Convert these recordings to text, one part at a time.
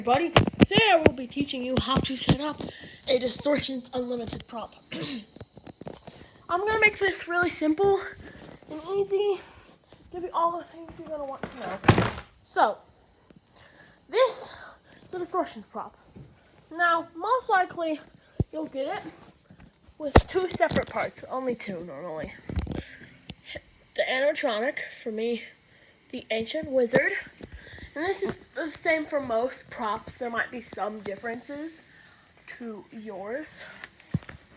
Everybody, today I will be teaching you how to set up a distortions unlimited prop. I'm going to make this really simple and easy, give you all the things you're going to want to know. So, this is a distortions prop. Now, most likely, you'll get it with two separate parts, only two normally. The animatronic, for me, the ancient wizard. And this is the same for most props. There might be some differences to yours.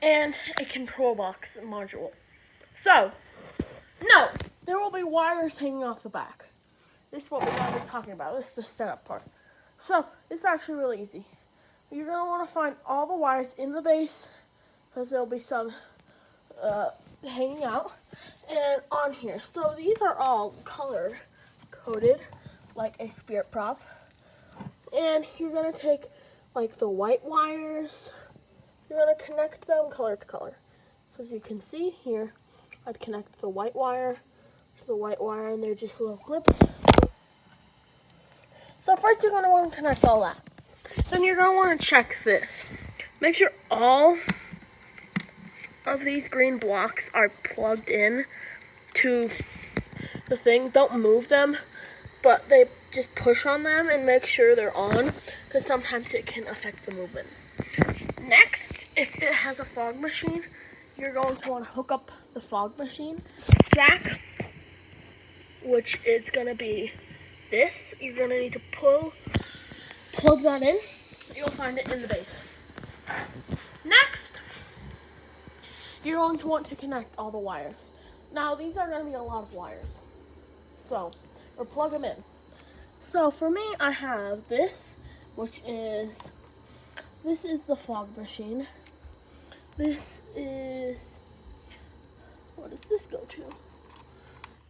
And a control box module. So, no, there will be wires hanging off the back. This is what we're going to be talking about. This is the setup part. So, it's actually really easy. You're going to want to find all the wires in the base, because there'll be some hanging out, and on here. So, these are all color-coded, like a spirit prop. And you're going to take like the white wires, you're going to connect them color to color. So as you can see here, I'd connect the white wire to the white wire, and they're just little clips. So first you're going to want to connect all that. Then you're going to want to check this. Make sure all of these green blocks are plugged in to the thing. Don't move them, but they just push on them and make sure they're on, because sometimes it can affect the movement. Next, if it has a fog machine, you're going to want to hook up the fog machine jack, which is going to be this. You're going to need to plug that in. You'll find it in the base. Next, you're going to want to connect all the wires. Now, these are going to be a lot of wires, or plug them in. So for me, I have this, this is the fog machine. This is, what does this go to?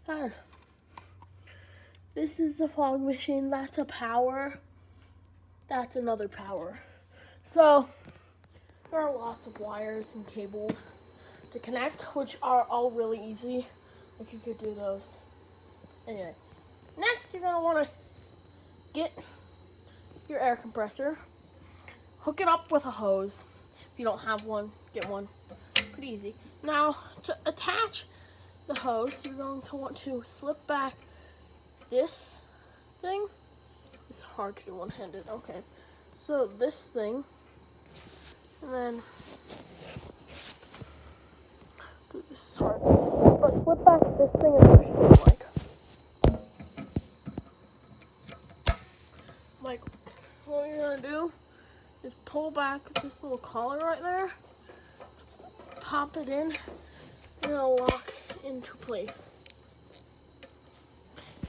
There. This is the fog machine. That's a power. That's another power. So there are lots of wires and cables to connect, which are all really easy. Like, you could do those. Anyway, next you're going to want to get your air compressor, hook it up with a hose. If you don't have one, get one. Pretty easy. Now, to attach the hose, you're going to want to slip back this thing. It's hard to do one-handed. Okay. So this thing, and then this is hard. But slip back this thing and push it in like what you're gonna do is pull back this little collar right there, pop it in, and it'll lock into place.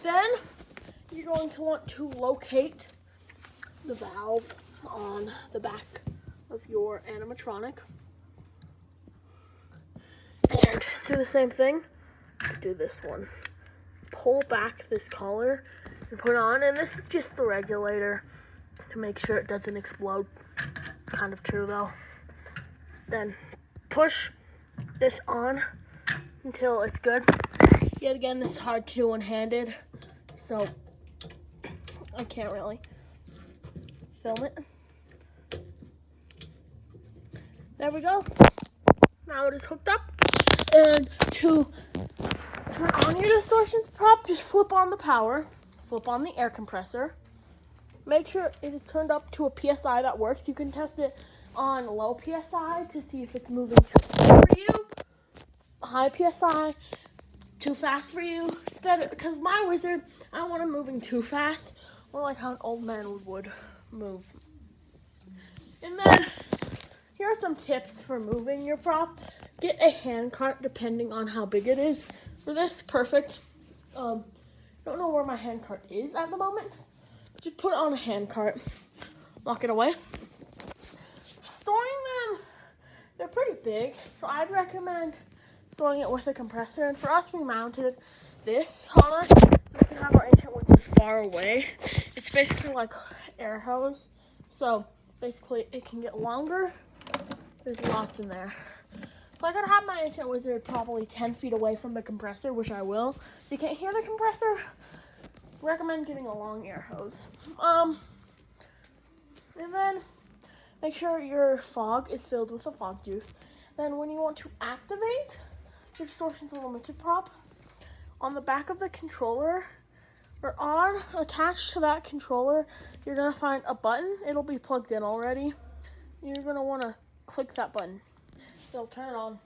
Then you're going to want to locate the valve on the back of your animatronic, and do the same thing. Do this one. Pull back this collar and put on, and this is just the regulator to make sure it doesn't explode. Kind of true though. Then push this on until it's good. Yet again, this is hard to do one-handed, so I can't really film it. There we go. Now it is hooked up, and to turn on your distortions prop, just flip on the power, flip on the air compressor. Make sure it is turned up to a PSI that works. You can test it on low PSI to see if it's moving too slow for you, high PSI, too fast for you. It's better, because my wizard, I don't want him moving too fast, or like how an old man would move. And then, here are some tips for moving your prop. Get a hand cart depending on how big it is. For this, perfect. Don't know where my hand cart is at the moment. Just put it on a hand cart. Lock it away. Storing them, they're pretty big, so I'd recommend storing it with a compressor. And for us, we mounted this on us so we can have our ancient wizard far away. It's basically like air hose, so basically it can get longer. There's lots in there. So I gotta have my ancient wizard probably 10 feet away from the compressor, which I will. So you can't hear the compressor. Recommend getting a long air hose. And then make sure your fog is filled with the fog juice. Then when you want to activate your Distortions Unlimited prop, on the back of the controller, or attached to that controller, you're gonna find a button. It'll be plugged in already. You're gonna wanna click that button. It'll turn it on.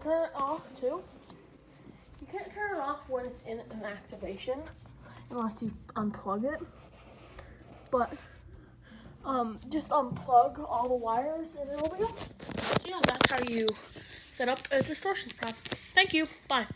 Turn it off too. You can't turn it off when it's in an activation unless you unplug it. But just unplug all the wires and it'll be on. So yeah, that's how you set up a distortions prop. Thank you. Bye.